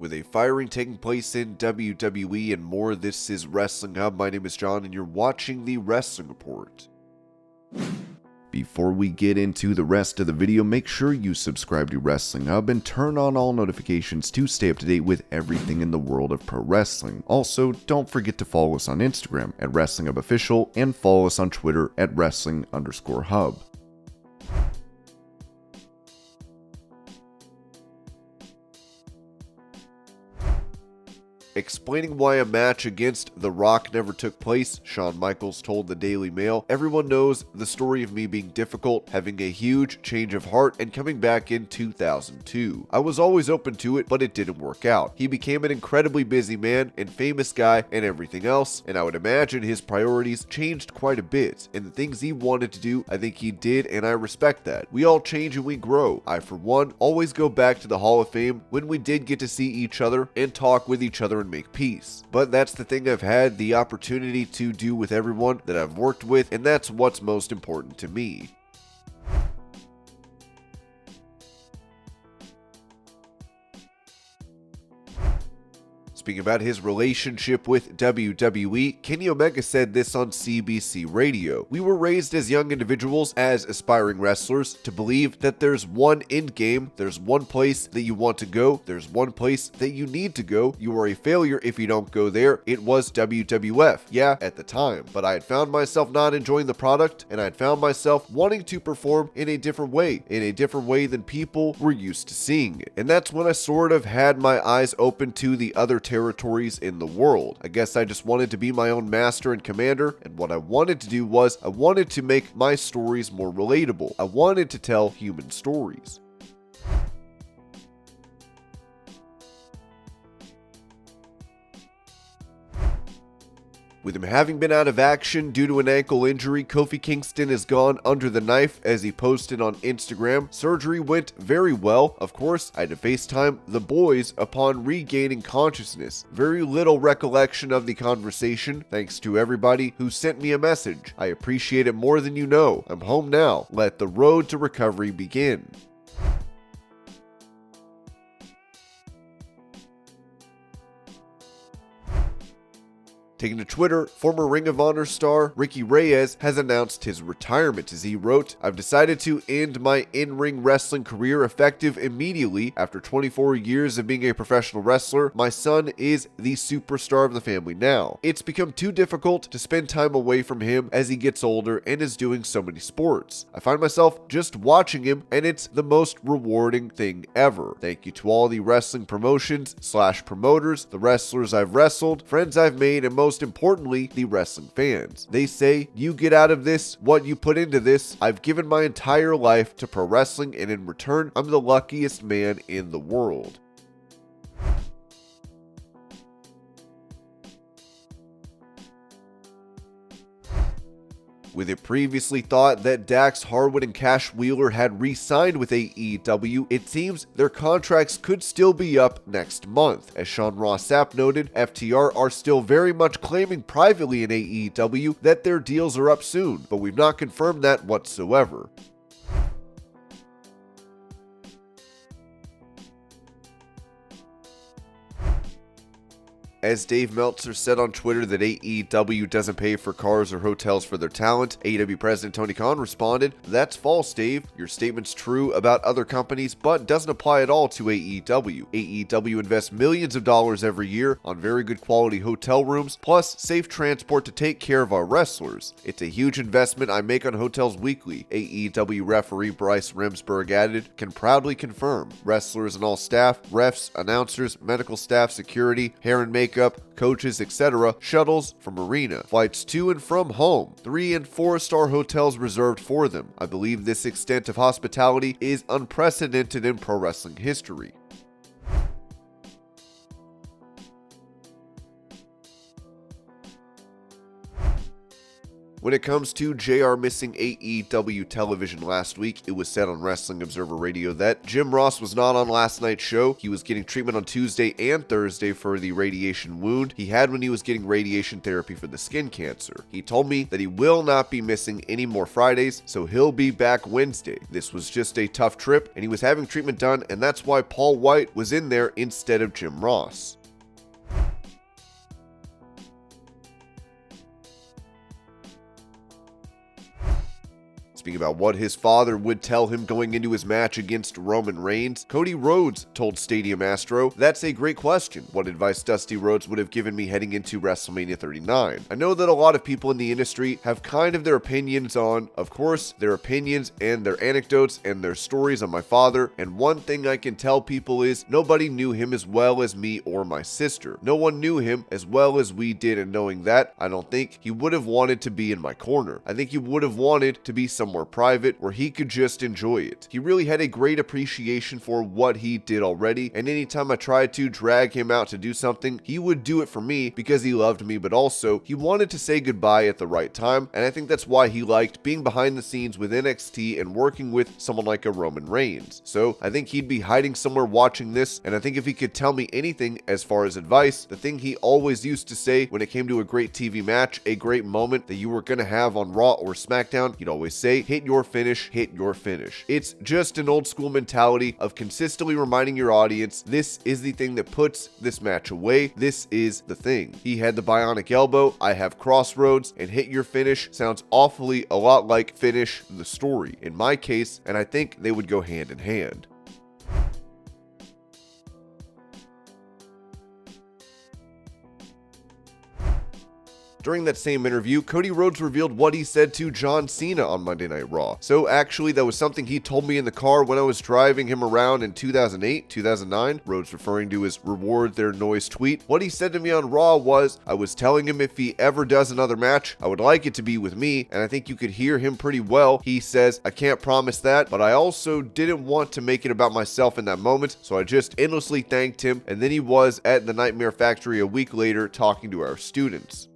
With a firing taking place in WWE and more, this is Wrestling Hub. My name is John and you're watching the Wrestling Report. Before we get into the rest of the video, make sure you subscribe to Wrestling Hub and turn on all notifications to stay up to date with everything in the world of pro wrestling. Also, don't forget to follow us on Instagram at Wrestling Hub Official and follow us on Twitter at Wrestling_Hub. Explaining why a match against The Rock never took place, Shawn Michaels told the Daily Mail, "Everyone knows the story of me being difficult, having a huge change of heart, and coming back in 2002. I was always open to it, but it didn't work out. He became an incredibly busy man and famous guy and everything else, and I would imagine his priorities changed quite a bit, and the things he wanted to do, I think he did, and I respect that. We all change and we grow. I, for one, always go back to the Hall of Fame when we did get to see each other and talk with each other and make peace. But that's the thing I've had the opportunity to do with everyone that I've worked with, and that's what's most important to me." Speaking about his relationship with WWE, Kenny Omega said this on CBC Radio. "We were raised as young individuals, as aspiring wrestlers, to believe that there's one end game, there's one place that you want to go, there's one place that you need to go. You are a failure if you don't go there. It was WWF, yeah, at the time, but I had found myself not enjoying the product, and I had found myself wanting to perform in a different way than people were used to seeing it. And that's when I sort of had my eyes open to the other territories in the world. I guess I just wanted to be my own master and commander, and what I wanted to do was I wanted to make my stories more relatable. I wanted to tell human stories." With him having been out of action due to an ankle injury, Kofi Kingston has gone under the knife, as he posted on Instagram. "Surgery went very well. Of course, I had to FaceTime the boys upon regaining consciousness. Very little recollection of the conversation. Thanks to everybody who sent me a message. I appreciate it more than you know. I'm home now. Let the road to recovery begin." Taking to Twitter, former Ring of Honor star Reyes has announced his retirement, as he wrote, "I've decided to end my in-ring wrestling career effective immediately. After 24 years of being a professional wrestler, my son is the superstar of the family now. It's become too difficult to spend time away from him as he gets older and is doing so many sports. I find myself just watching him, and it's the most rewarding thing ever. Thank you to all the wrestling promotions/promoters, the wrestlers I've wrestled, friends I've made, and most importantly, the wrestling fans. They say you get out of this what you put into this. I've given my entire life to pro wrestling, and in return, I'm the luckiest man in the world." With it previously thought that Dax Harwood and Cash Wheeler had re-signed with AEW, it seems their contracts could still be up next month. As Sean Ross Sapp noted, FTR are still very much claiming privately in AEW that their deals are up soon, but we've not confirmed that whatsoever. As Dave Meltzer said on Twitter that AEW doesn't pay for cars or hotels for their talent, AEW President Tony Khan responded, "That's false, Dave. Your statement's true about other companies, but doesn't apply at all to AEW. AEW invests millions of dollars every year on very good quality hotel rooms, plus safe transport to take care of our wrestlers. It's a huge investment I make on hotels weekly," AEW referee Bryce Remsburg added, "can proudly confirm. Wrestlers and all staff, refs, announcers, medical staff, security, hair and makeup, coaches, etc., shuttles from arena, flights to and from home, 3- and 4-star hotels reserved for them. I believe this extent of hospitality is unprecedented in pro wrestling history." When it comes to JR missing AEW television last week, it was said on Wrestling Observer Radio that Jim Ross was not on last night's show. He was getting treatment on Tuesday and Thursday for the radiation wound he had when he was getting radiation therapy for the skin cancer. He told me that he will not be missing any more Fridays, so he'll be back Wednesday. This was just a tough trip, and he was having treatment done, and that's why Paul White was in there instead of Jim Ross. Speaking about what his father would tell him going into his match against Roman Reigns, Cody Rhodes told Stadium Astro, "That's a great question. What advice Dusty Rhodes would have given me heading into WrestleMania 39. I know that a lot of people in the industry have kind of their opinions on, of course, their opinions and their anecdotes and their stories on my father, and one thing I can tell people is nobody knew him as well as me or my sister. No one knew him as well as we did, and knowing that, I don't think he would have wanted to be in my corner. I think he would have wanted to be somewhere private where he could just enjoy it. He really had a great appreciation for what he did already, and anytime I tried to drag him out to do something, he would do it for me because he loved me, but also he wanted to say goodbye at the right time, and I think that's why he liked being behind the scenes with NXT and working with someone like a Roman Reigns. So I think he'd be hiding somewhere watching this, and I think if he could tell me anything as far as advice, the thing he always used to say when it came to a great TV match, a great moment that you were going to have on Raw or SmackDown, he'd always say, hit your finish, hit your finish. It's just an old school mentality of consistently reminding your audience, this is the thing that puts this match away. This is the thing. He had the bionic elbow, I have crossroads, and hit your finish sounds awfully a lot like finish the story in my case, and I think they would go hand in hand. During that same interview, Cody Rhodes revealed what he said to John Cena on Monday Night Raw. So actually, that was something he told me in the car when I was driving him around in 2008, 2009, Rhodes referring to his reward their noise tweet. What he said to me on Raw was, I was telling him if he ever does another match, I would like it to be with me, and I think you could hear him pretty well. He says, I can't promise that, but I also didn't want to make it about myself in that moment, so I just endlessly thanked him, and then he was at the Nightmare Factory a week later talking to our students.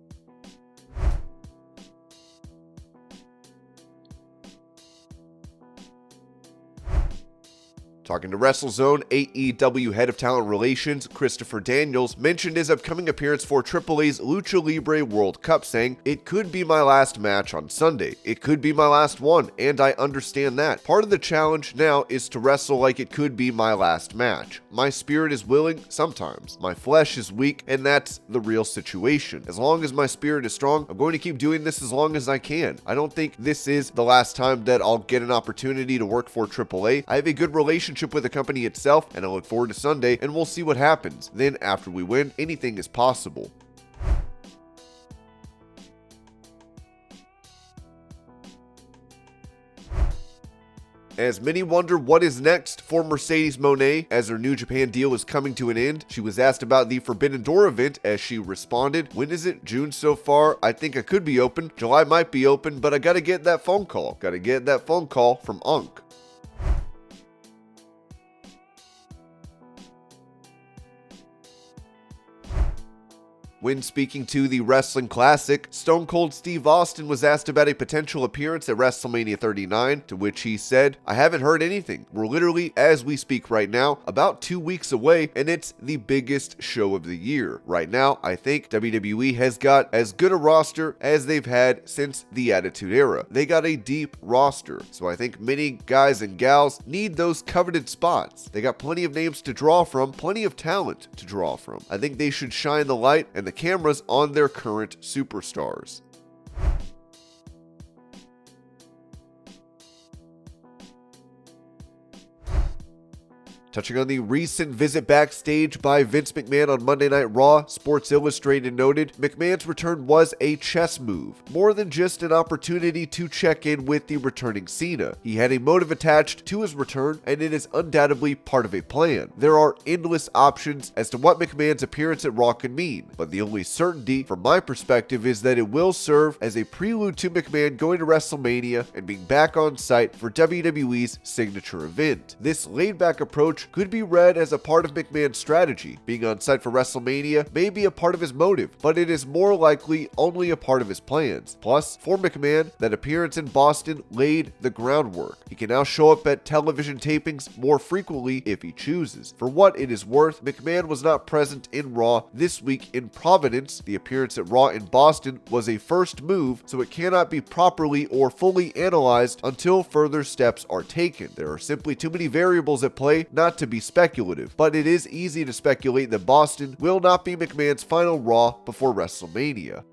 Talking to WrestleZone, AEW Head of Talent Relations, Christopher Daniels, mentioned his upcoming appearance for AAA's Lucha Libre World Cup, saying, it could be my last match on Sunday. It could be my last one, and I understand that. Part of the challenge now is to wrestle like it could be my last match. My spirit is willing sometimes. My flesh is weak, and that's the real situation. As long as my spirit is strong, I'm going to keep doing this as long as I can. I don't think this is the last time that I'll get an opportunity to work for AAA. I have a good relationship with the company itself, and I look forward to Sunday, and we'll see what happens. Then after we win, anything is possible. As many wonder what is next for Mercedes Mone as her New Japan deal is coming to an end, she was asked about the Forbidden Door event as she responded, when is it? June so far? I think I could be open. July might be open, but I gotta get that phone call. Gotta get that phone call from Unk. When speaking to the Wrestling Classic, Stone Cold Steve Austin was asked about a potential appearance at WrestleMania 39, to which he said, I haven't heard anything. We're literally, as we speak right now, about 2 weeks away, and it's the biggest show of the year. Right now, I think WWE has got as good a roster as they've had since the Attitude Era. They got a deep roster, so I think many guys and gals need those coveted spots. They got plenty of names to draw from, plenty of talent to draw from. I think they should shine the light and the cameras on their current superstars. Touching on the recent visit backstage by Vince McMahon on Monday Night Raw, Sports Illustrated noted, McMahon's return was a chess move, more than just an opportunity to check in with the returning Cena. He had a motive attached to his return, and it is undoubtedly part of a plan. There are endless options as to what McMahon's appearance at Raw could mean, but the only certainty from my perspective is that it will serve as a prelude to McMahon going to WrestleMania and being back on site for WWE's signature event. This laid-back approach which could be read as a part of McMahon's strategy. Being on site for WrestleMania may be a part of his motive, but it is more likely only a part of his plans. Plus, for McMahon, that appearance in Boston laid the groundwork. He can now show up at television tapings more frequently if he chooses. For what it is worth, McMahon was not present in Raw this week in Providence. The appearance at Raw in Boston was a first move, so it cannot be properly or fully analyzed until further steps are taken. There are simply too many variables at play not to be speculative, but it is easy to speculate that Boston will not be McMahon's final Raw before WrestleMania.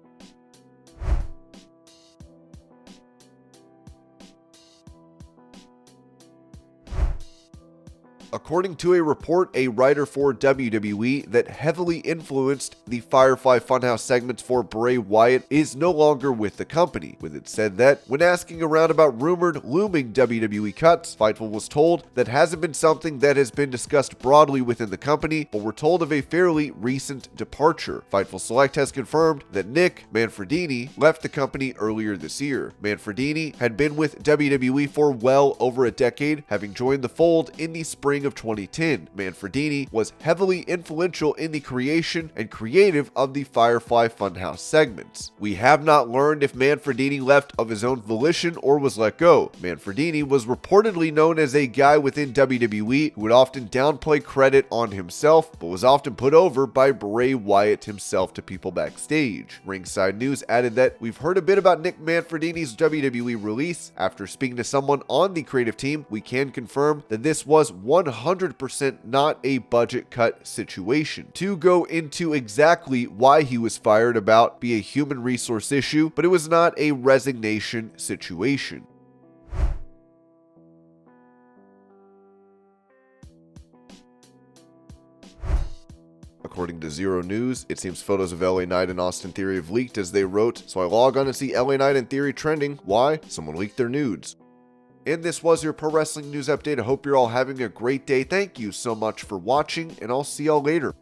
According to a report, a writer for WWE that heavily influenced the Firefly Funhouse segments for Bray Wyatt is no longer with the company, with it said that when asking around about rumored looming WWE cuts, Fightful was told that hasn't been something that has been discussed broadly within the company, but we're told of a fairly recent departure. Fightful Select has confirmed that Nick Manfredini left the company earlier this year. Manfredini had been with WWE for well over a decade, having joined the fold in the spring of 2010. Manfredini was heavily influential in the creation and creative of the Firefly Funhouse segments. We have not learned if Manfredini left of his own volition or was let go. Manfredini was reportedly known as a guy within WWE who would often downplay credit on himself, but was often put over by Bray Wyatt himself to people backstage. Ringside News added that we've heard a bit about Nick Manfredini's WWE release. After speaking to someone on the creative team, we can confirm that this was 100% not a budget cut situation. To go into exactly why he was fired about be a human resource issue, but it was not a resignation situation. According to Zero News, it seems photos of LA Knight and Austin Theory have leaked as they wrote, so I log on to see LA Knight and Theory trending. Why? Someone leaked their nudes. And this was your pro wrestling news update. I hope you're all having a great day. Thank you so much for watching, and I'll see y'all later.